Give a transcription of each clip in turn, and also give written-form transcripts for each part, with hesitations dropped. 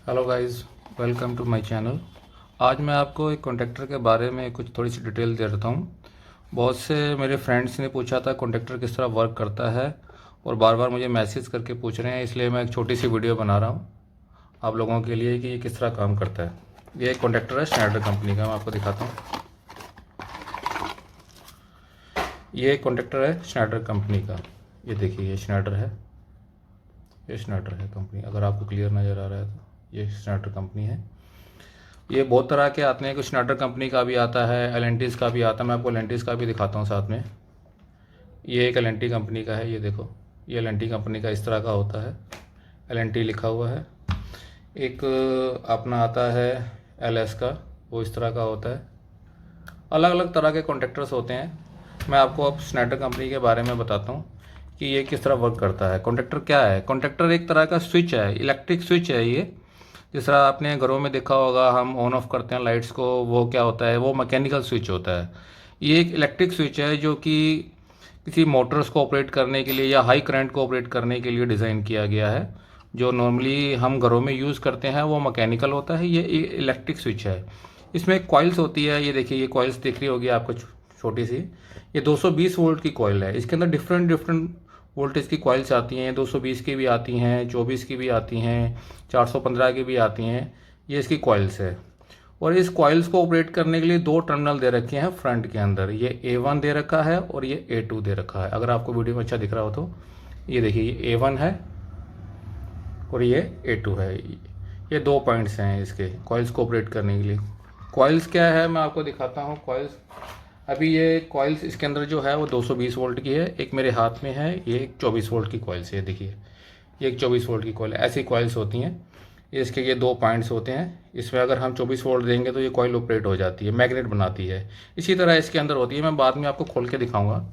Hello guys, welcome to my channel. आज मैं आपको एक कॉन्ट्रैक्टर के बारे में कुछ थोड़ी सी डिटेल दे देता हूँ। बहुत से मेरे फ्रेंड्स ने पूछा था कॉन्ट्रैक्टर किस तरह वर्क करता है और बार बार मुझे मैसेज करके पूछ रहे हैं, इसलिए मैं एक छोटी सी वीडियो बना रहा हूँ आप लोगों के लिए कि ये किस तरह काम करता है। ये एक कॉन्ट्रैक्टर है स्नाइडर कंपनी का, मैं आपको दिखाता हूँ। ये एक कॉन्ट्रैक्टर है स्नाइडर कंपनी का। ये देखिए, ये स्नाइडर है, ये स्नाइडर है कंपनी। अगर आपको क्लियर नज़र आ रहा है तो ये स्नाइडर कंपनी है। ये बहुत तरह के आते हैं, कुछ स्नाइडर कंपनी का भी आता है, एलेंटिस का भी आता है। मैं आपको एलेंटिस का भी दिखाता हूँ साथ में। ये एक एलेंटी कंपनी का है, ये देखो, ये एलेंटी कंपनी का इस तरह का होता है, एलेंटी लिखा हुआ है। एक अपना आता है एलएस का, वो इस तरह का होता है। अलग अलग तरह के कॉन्ट्रैक्टर्स होते हैं। मैं आपको अब स्नाइडर कंपनी के बारे में बताता हूँ कि ये किस तरह वर्क करता है। कॉन्ट्रैक्टर क्या है? कॉन्ट्रैक्टर एक तरह का स्विच है, इलेक्ट्रिक स्विच है ये। जिस तरह आपने घरों में देखा होगा, हम ऑन ऑफ करते हैं लाइट्स को, वो क्या होता है, वो मैकेनिकल स्विच होता है। ये एक इलेक्ट्रिक स्विच है जो कि किसी मोटर्स को ऑपरेट करने के लिए या हाई करंट को ऑपरेट करने के लिए डिज़ाइन किया गया है। जो नॉर्मली हम घरों में यूज़ करते हैं वो मैकेनिकल होता है, ये इलेक्ट्रिक स्विच है। इसमें कॉइल्स होती है, ये देखिए, ये कॉइल्स दिख रही होगी आपको, छोटी सी। ये 220 वोल्ट की कॉइल है। इसके अंदर डिफरेंट डिफरेंट वोल्टेज की कॉइल्स आती हैं, 220 की भी आती हैं, 24 की भी आती हैं, 415 की भी आती हैं। ये इसकी कॉइल्स है। और इस कॉइल्स को ऑपरेट करने के लिए दो टर्मिनल दे रखे हैं फ्रंट के अंदर। ये A1 दे रखा है और ये A2 दे रखा है। अगर आपको वीडियो में अच्छा दिख रहा हो तो ये देखिए, ये A1 है और ये A2 है। ये दो पॉइंट्स हैं इसके कॉइल्स को ऑपरेट करने के लिए। कॉइल्स क्या है मैं आपको दिखाता हूँ। कॉइल्स, अभी ये कॉइल्स इसके अंदर जो है वो 220 वोल्ट की है। एक मेरे हाथ में है, ये एक 24 वोल्ट की कॉइल्स है। देखिए, ये एक 24 वोल्ट की कॉइल, ऐसी कॉइल्स होती हैं। इसके ये दो पॉइंट्स होते हैं। इसमें अगर हम 24 वोल्ट देंगे तो ये कॉइल ऑपरेट हो जाती है, मैग्नेट बनाती है। इसी तरह इसके अंदर होती है। मैं बाद में आपको खोल के दिखाऊंगा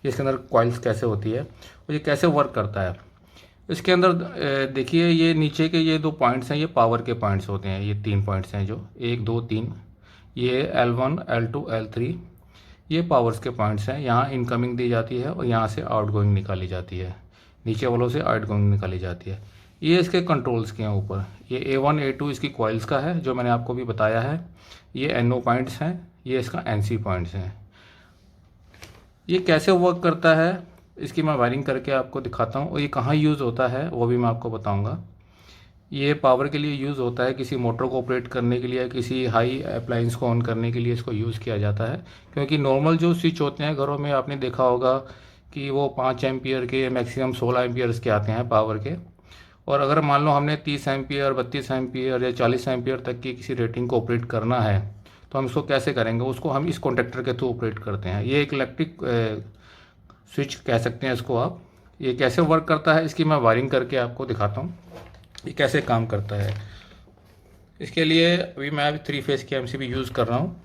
इसके अंदर कॉइल्स कैसे होती है और ये कैसे वर्क करता है। इसके अंदर देखिए, ये नीचे के ये दो पॉइंट्स हैं, ये पावर के पॉइंट्स होते हैं। ये तीन पॉइंट्स हैं, जो एक दो तीन, ये L1 L2 L3, ये पावर्स के पॉइंट्स हैं। यहाँ इनकमिंग दी जाती है और यहाँ से आउटगोइंग निकाली जाती है, नीचे वालों से आउटगोइंग निकाली जाती है। ये इसके कंट्रोल्स के हैं ऊपर। ये A1 A2 इसकी कॉइल्स का है, जो मैंने आपको भी बताया है। ये NO पॉइंट्स हैं, ये इसका NC पॉइंट्स हैं। ये कैसे वर्क करता है इसकी मैं वायरिंग करके आपको दिखाता हूँ, और ये कहाँ यूज़ होता है वो भी मैं आपको बताऊँगा। ये पावर के लिए यूज़ होता है, किसी मोटर को ऑपरेट करने के लिए, किसी हाई अप्लायंस को ऑन करने के लिए इसको यूज़ किया जाता है। क्योंकि नॉर्मल जो स्विच होते हैं घरों में, आपने देखा होगा कि वो 5 एम्पियर के, मैक्सिमम 16 एम्पियर्स के आते हैं पावर के। और अगर मान लो हमने 30 एम्पियर, 32 एम्पियर या 40 एम्पियर तक की किसी रेटिंग को ऑपरेट करना है, तो हम इसको कैसे करेंगे? उसको हम इस कॉन्टेक्टर के थ्रू ऑपरेट करते हैं। ये एक इलेक्ट्रिक स्विच कह सकते हैं इसको आप। ये कैसे वर्क करता है इसकी मैं वायरिंग करके आपको दिखाता हूँ, ये कैसे काम करता है। इसके लिए अभी मैं 3 फेज़ की MCB यूज़ कर रहा हूँ,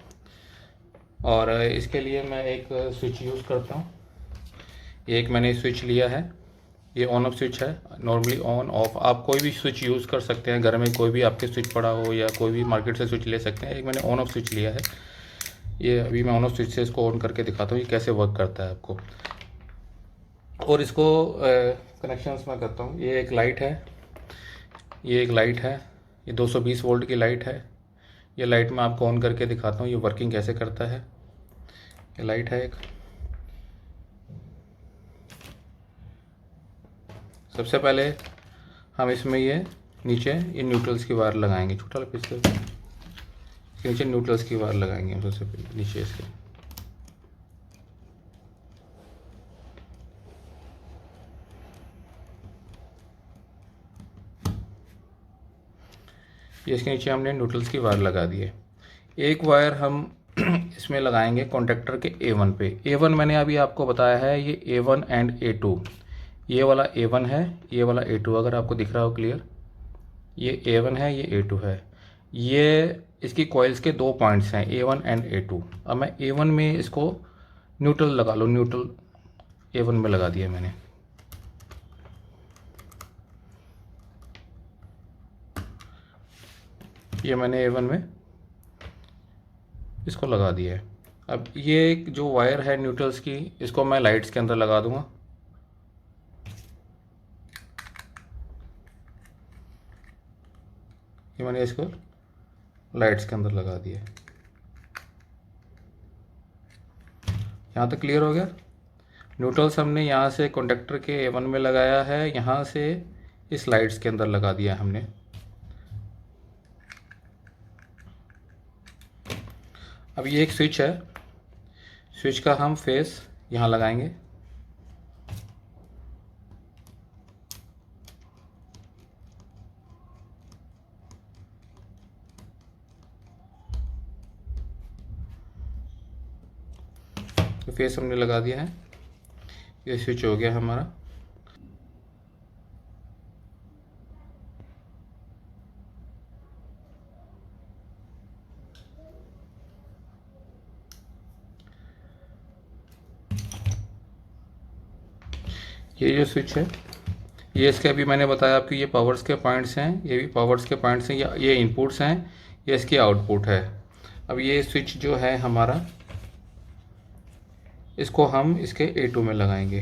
और इसके लिए मैं एक स्विच यूज़ करता हूँ। ये एक मैंने स्विच लिया है, ये ऑन ऑफ स्विच है। नॉर्मली ऑन ऑफ आप कोई भी स्विच यूज़ कर सकते हैं, घर में कोई भी आपके स्विच पड़ा हो या कोई भी मार्केट से स्विच ले सकते हैं। एक मैंने ऑन ऑफ स्विच लिया है। ये अभी मैं ऑन ऑफ स्विच से इसको ऑन करके दिखाता हूँ ये कैसे वर्क करता है आपको। और इसको कनेक्शंस मैं करता हूँ। ये एक लाइट है, ये एक लाइट है, ये 220 वोल्ट की लाइट है। ये लाइट मैं आपको ऑन करके दिखाता हूँ ये वर्किंग कैसे करता है। ये लाइट है एक। सबसे पहले हम इसमें ये नीचे ये न्यूट्रल्स की वायर लगाएंगे, छोटा वाला पीस इसके नीचे न्यूट्रल्स की वायर लगाएंगे हम सबसे पहले नीचे इसके। ये इसके नीचे हमने न्यूट्रल्स की वायर लगा दी है। एक वायर हम इसमें लगाएंगे कॉन्ट्रैक्टर के A1 पे। A1 मैंने अभी आपको बताया है, ये A1 एंड A2। ये वाला A1 है, ये वाला A2, अगर आपको दिख रहा हो क्लियर। ये A1 है, ये A2 है। ये इसकी कॉइल्स के दो पॉइंट्स हैं, A1 एंड A2। अब मैं A1 में इसको न्यूट्रल लगा लो, न्यूट्रल A1 में लगा दिया मैंने। ये मैंने A1 में इसको लगा दिया है। अब ये जो वायर है न्यूट्रल्स की, इसको मैं लाइट्स के अंदर लगा दूंगा। ये मैंने इसको लाइट्स के अंदर लगा दिया। यहाँ तक क्लियर हो गया। न्यूट्रल्स हमने यहाँ से कॉन्डक्टर के A1 में लगाया है, यहाँ से इस लाइट्स के अंदर लगा दिया हमने। अब ये एक स्विच है, स्विच का हम फेस यहाँ लगाएंगे। तो फेस हमने लगा दिया है, ये स्विच हो गया हमारा। ये जो स्विच है, ये इसके अभी मैंने बताया आपको, ये पावर्स के पॉइंट्स हैं, ये भी पावर्स के पॉइंट्स हैं, ये इनपुट्स हैं, ये इसकी आउटपुट है। अब ये स्विच जो है हमारा, इसको हम इसके A2 में लगाएंगे।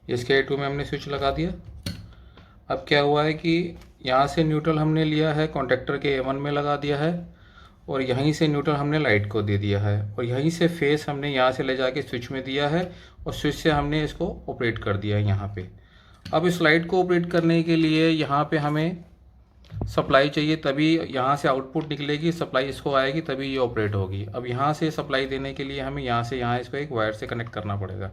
इसके A2 में हमने स्विच लगा दिया। अब क्या हुआ है कि यहाँ से न्यूट्रल हमने लिया है, कॉन्टैक्टर के A1 में लगा दिया है, और यहीं से न्यूट्रल हमने लाइट को दे दिया है, और यहीं से फेस हमने यहाँ से ले जाके स्विच में दिया है, और स्विच से हमने इसको ऑपरेट कर दिया है यहाँ पे। अब इस लाइट को ऑपरेट करने के लिए यहाँ पे हमें सप्लाई चाहिए, तभी यहाँ से आउटपुट निकलेगी, सप्लाई इसको आएगी, तभी ये ऑपरेट होगी। अब यहाँ से सप्लाई देने के लिए हमें यहाँ से यहाँ इसको एक वायर से कनेक्ट करना पड़ेगा।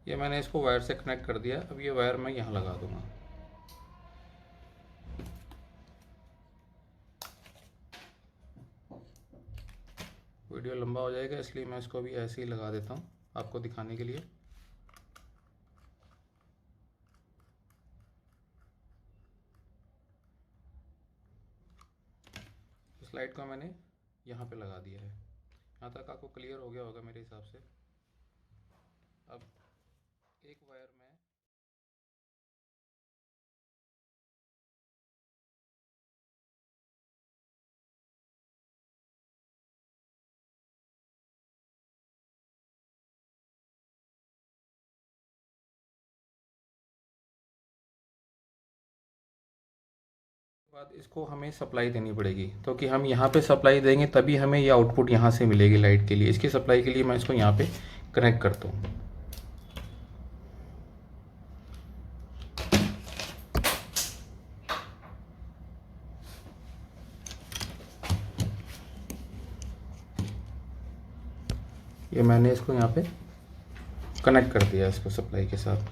ये मैंने इसको वायर से कनेक्ट कर दिया। अब ये वायर मैं यहाँ लगा दूँगा। वीडियो लंबा हो जाएगा, इसलिए मैं इसको अभी ऐसे ही लगा देता हूँ आपको दिखाने के लिए। इस लाइट को मैंने यहाँ पे लगा दिया है। यहाँ तक आपको क्लियर हो गया होगा मेरे हिसाब से। अब एक वायर में बाद इसको हमें सप्लाई देनी पड़ेगी, तो कि हम यहाँ पे सप्लाई देंगे तभी हमें ये आउटपुट यहाँ से मिलेगी लाइट के लिए। इसकी सप्लाई के लिए मैं इसको यहाँ पे कनेक्ट करता हूँ। ये मैंने इसको यहाँ पे कनेक्ट कर दिया इसको सप्लाई के साथ।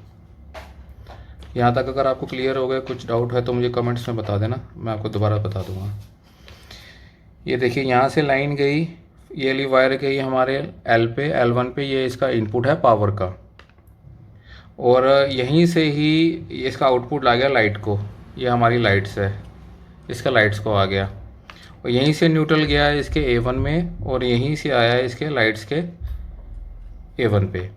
यहाँ तक अगर आपको क्लियर हो गया, कुछ डाउट है तो मुझे कमेंट्स में बता देना, मैं आपको दोबारा बता दूँगा। ये देखिए यहाँ से लाइन गई, ये वाली वायर गई हमारे L1 पे, ये इसका इनपुट है पावर का, और यहीं से ही इसका आउटपुट आ गया लाइट को। ये हमारी लाइट्स है, इसका लाइट्स को आ गया, और यहीं से न्यूट्रल गया है इसके A1 में, और यहीं से आया है इसके लाइट्स के A1 पे।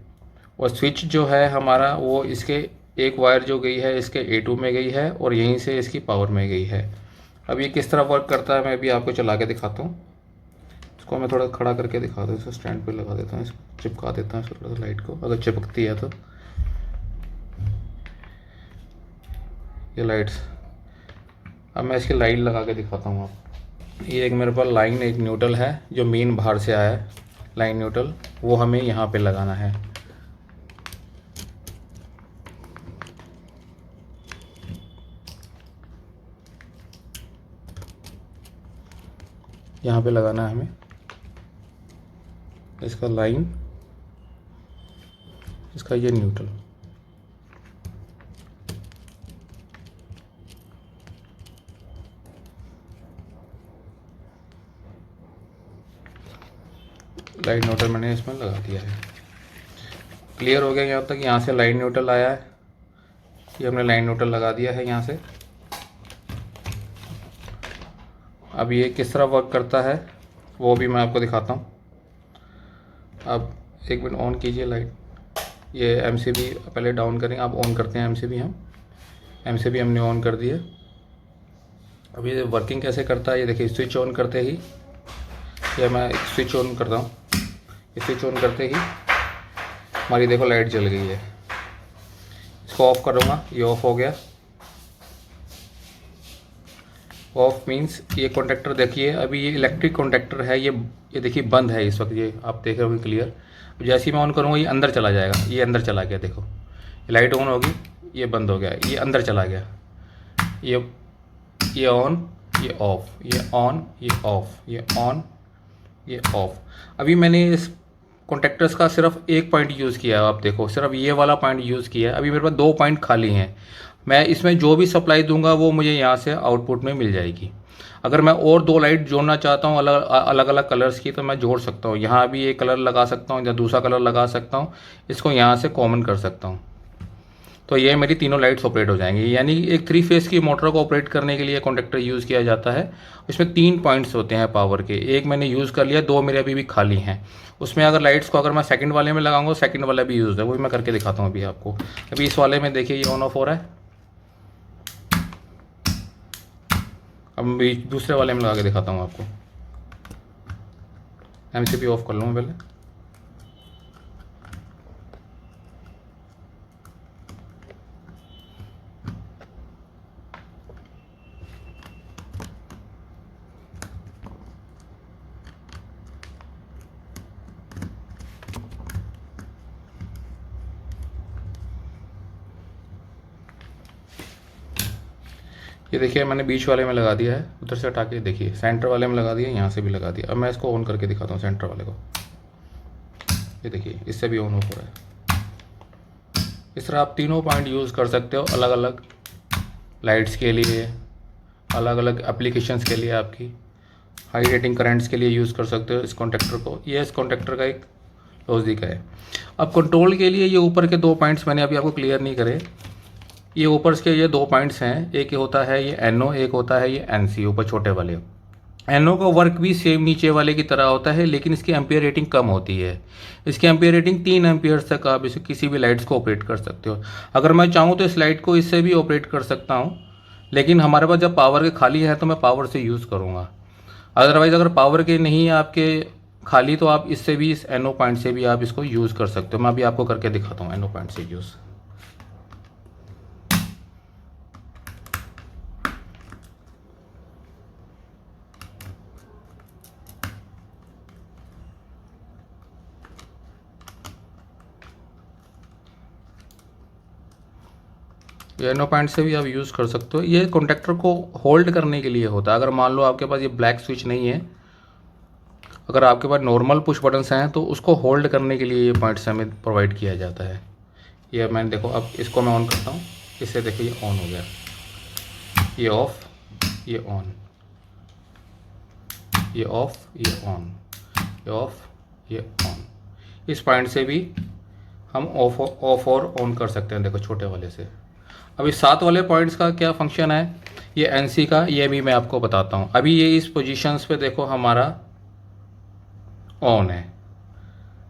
और स्विच जो है हमारा वो इसके एक वायर जो गई है इसके A2 में गई है, और यहीं से इसकी पावर में गई है। अब ये किस तरह वर्क करता है मैं अभी आपको चला के दिखाता हूँ। इसको मैं थोड़ा खड़ा करके दिखा दूँ, इसको स्टैंड पे लगा देता हूँ, इसको चिपका देता हूँ थोड़ा सा लाइट को, अगर चिपकती है तो। ये लाइट्स, अब मैं इसकी लाइन लगा के दिखाता हूँ आप। ये एक मेरे पास लाइन, एक न्यूट्रल है जो मेन बाहर से आया है, लाइन न्यूट्रल, वो हमें यहाँ पे लगाना है। यहाँ पे लगाना है हमें इसका लाइन, इसका ये न्यूट्रल। लाइन न्यूट्रल मैंने इसमें लगा दिया है। क्लियर हो गया यहाँ तक? यहाँ से लाइन न्यूट्रल आया है, ये हमने लाइन न्यूट्रल लगा दिया है यहाँ से। अब ये किस तरह वर्क करता है वो भी मैं आपको दिखाता हूँ। अब एक मिनट ऑन कीजिए लाइट। ये एमसीबी पहले डाउन करेंगे, आप ऑन करते हैं एमसीबी। हम एमसीबी हमने ऑन कर दिया। अब ये वर्किंग कैसे करता है ये देखिए। स्विच ऑन करते ही, ये मैं स्विच ऑन करता हूँ, स्विच ऑन करते ही हमारी देखो लाइट जल गई है। इसको ऑफ़ करूँगा, ये ऑफ़ हो गया। ऑफ मीन्स ये कॉन्टैक्टर देखिए, अभी ये इलेक्ट्रिक कॉन्टैक्टर है, ये देखिए बंद है इस वक्त, ये आप देख रहे होंगे क्लियर। जैसे ही मैं ऑन करूँगा ये अंदर चला जाएगा, ये अंदर चला गया। देखो ये लाइट ऑन होगी, ये बंद हो गया, ये अंदर चला गया। ये ऑन, ये ऑफ, ये ऑन, ये ऑफ, ये ऑन, ये ऑफ। अभी मैंने इस कॉन्टैक्टर्स का सिर्फ एक पॉइंट यूज़ किया है, आप देखो सिर्फ ये वाला पॉइंट यूज़ किया है। अभी मेरे पास 2 पॉइंट खाली हैं। मैं इसमें जो भी सप्लाई दूंगा वो मुझे यहाँ से आउटपुट में मिल जाएगी। अगर मैं और 2 लाइट जोड़ना चाहता हूँ अलग अलग कलर्स की, तो मैं जोड़ सकता हूँ। यहाँ भी एक कलर लगा सकता हूँ या दूसरा कलर लगा सकता हूँ, इसको यहाँ से कॉमन कर सकता हूँ। तो ये मेरी तीनों लाइट्स ऑपरेट हो जाएंगी। यानी एक 3 फेस की मोटर को ऑपरेट करने के लिए कॉन्टैक्टर यूज़ किया जाता है। इसमें 3 पॉइंट्स होते हैं पावर के। एक मैंने यूज़ कर लिया, 2 मेरे अभी भी खाली हैं। उसमें अगर लाइट्स को अगर मैं सेकंड वाले में लगाऊंगा, सेकंड वाला भी यूज़ है, वो भी मैं करके दिखाता हूँ अभी आपको। अभी इस वाले में देखिए ये ऑन ऑफ हो रहा है। अब मैं दूसरे वाले में लगा के दिखाता हूँ आपको। एमसीबी ऑफ कर लूँ पहले। ये देखिए मैंने बीच वाले में लगा दिया है, उधर से हटा के देखिए सेंटर वाले में लगा दिया, यहाँ से भी लगा दिया। अब मैं इसको ऑन करके दिखाता हूँ सेंटर वाले को। ये देखिए इससे भी ऑन हो रहा है। इस तरह आप तीनों पॉइंट यूज़ कर सकते हो अलग अलग लाइट्स के लिए, अलग अलग एप्लीकेशंस के लिए। आपकी हाई रेटिंग करंट्स के लिए यूज़ कर सकते हो इस कॉन्टैक्टर को। ये इस कॉन्टैक्टर का एक लॉजिक है। अब कंट्रोल के लिए ये ऊपर के 2 पॉइंट्स मैंने अभी आपको क्लियर नहीं करे। ये ऊपर के ये 2 पॉइंट्स हैं, एक होता है ये NO, एक होता है ये NC, ऊपर छोटे वाले। NO का वर्क भी सेम नीचे वाले की तरह होता है, लेकिन इसकी एम्पियर रेटिंग कम होती है। इसकी एम्पियर रेटिंग 3 एम्पियर तक आप इसे किसी भी लाइट्स को ऑपरेट कर सकते हो। अगर मैं चाहूँ तो इस लाइट को इससे भी ऑपरेट कर सकता हूँ, लेकिन हमारे पास जब पावर के खाली है तो मैं पावर से यूज़ करूँगा। अदरवाइज़ अगर पावर के नहीं है आपके खाली, तो आप इससे भी, इस NO पॉइंट से भी आप इसको यूज़ कर सकते हो। मैं अभी आपको करके दिखाता हूँ NO पॉइंट से यूज़। ये NO पॉइंट से भी आप यूज़ कर सकते हो। ये कॉन्टैक्टर को होल्ड करने के लिए होता है। अगर मान लो आपके पास ये ब्लैक स्विच नहीं है, अगर आपके पास नॉर्मल पुश बटन्स हैं, तो उसको होल्ड करने के लिए ये पॉइंट्स हमें प्रोवाइड किया जाता है। ये मैंने देखो, अब इसको मैं ऑन करता हूँ, इससे देखो ये ऑन हो गया, ये ऑफ, ये ऑन, ये ऑफ, ये ऑन, ये ऑफ, ये ऑन। इस पॉइंट से भी हम ऑफ और ऑन कर सकते हैं, देखो छोटे वाले से। अब इस 7 वाले पॉइंट्स का क्या फंक्शन है, ये NC का, ये भी मैं आपको बताता हूँ। अभी ये इस पोजीशंस पे देखो हमारा ऑन है,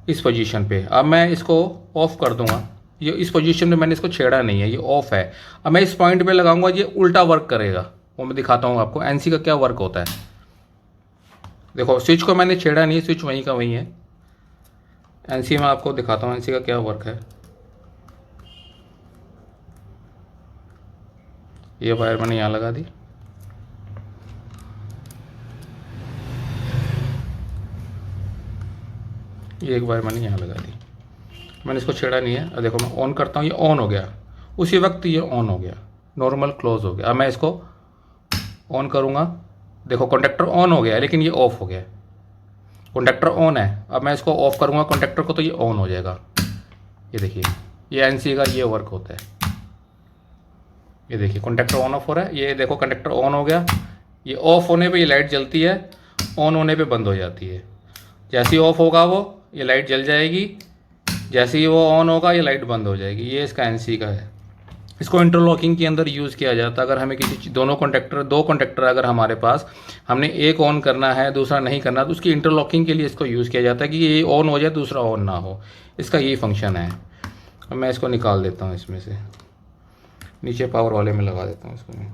इस पोजीशन पे। अब मैं इसको ऑफ़ कर दूंगा, ये इस पोजीशन पे मैंने इसको छेड़ा नहीं है, ये ऑफ़ है। अब मैं इस पॉइंट पे लगाऊंगा, ये उल्टा वर्क करेगा। वो मैं दिखाता हूँ आपको NC का क्या वर्क होता है। देखो स्विच को मैंने छेड़ा नहीं, स्विच वहीं का वहीं है। NC में आपको दिखाता हूँ NC का क्या वर्क है। ये वायर मैंने यहाँ लगा दी, ये एक वायर मैंने यहाँ लगा दी, मैंने इसको छेड़ा नहीं है। अब देखो मैं ऑन करता हूँ, ये ऑन हो गया, उसी वक्त ये ऑन हो गया, नॉर्मल क्लोज हो गया। अब मैं इसको ऑन करूँगा, देखो कॉन्टैक्टर ऑन हो गया है, लेकिन ये ऑफ हो गया। कॉन्टैक्टर ऑन है, अब मैं इसको ऑफ करूँगा कॉन्टैक्टर को, तो ये ऑन हो जाएगा। ये देखिए ये NC का ये वर्क होता है। ये देखिए कॉन्टैक्टर ऑन ऑफ हो रहा है, ये देखो कॉन्टैक्टर ऑन हो गया, ये ऑफ होने पे ये लाइट जलती है, ऑन होने पे बंद हो जाती है। जैसे ही ऑफ होगा वो, ये लाइट जल जाएगी, जैसे ही वो ऑन होगा ये लाइट बंद हो जाएगी। ये इसका NC का है। इसको इंटरलॉकिंग के अंदर यूज़ किया जाता है। अगर हमें किसी दो कॉन्टेक्टर अगर हमारे पास, हमने एक ऑन करना है दूसरा नहीं करना, तो उसकी इंटरलॉकिंग के लिए इसको यूज़ किया जाता है कि ये ऑन हो जाए दूसरा ऑन ना हो। इसका यही फंक्शन है। अब मैं इसको निकाल देता हूँ इसमें से, नीचे पावर वाले में लगा देता हूँ इसको मैं,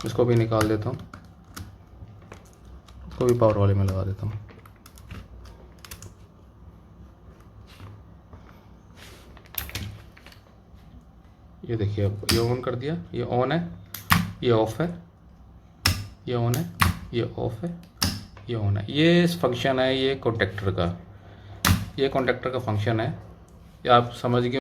इसको भी निकाल देता हूँ, इसको भी पावर वाले में लगा देता हूँ। ये देखिए, अब ये ऑन कर दिया, ये ऑन है, ये ऑफ है, ये ऑन है, ये ऑफ है, ये ऑन है। ये फंक्शन है ये कॉन्टेक्टर का, ये कॉन्टेक्टर का फंक्शन है। ये आप समझ गए।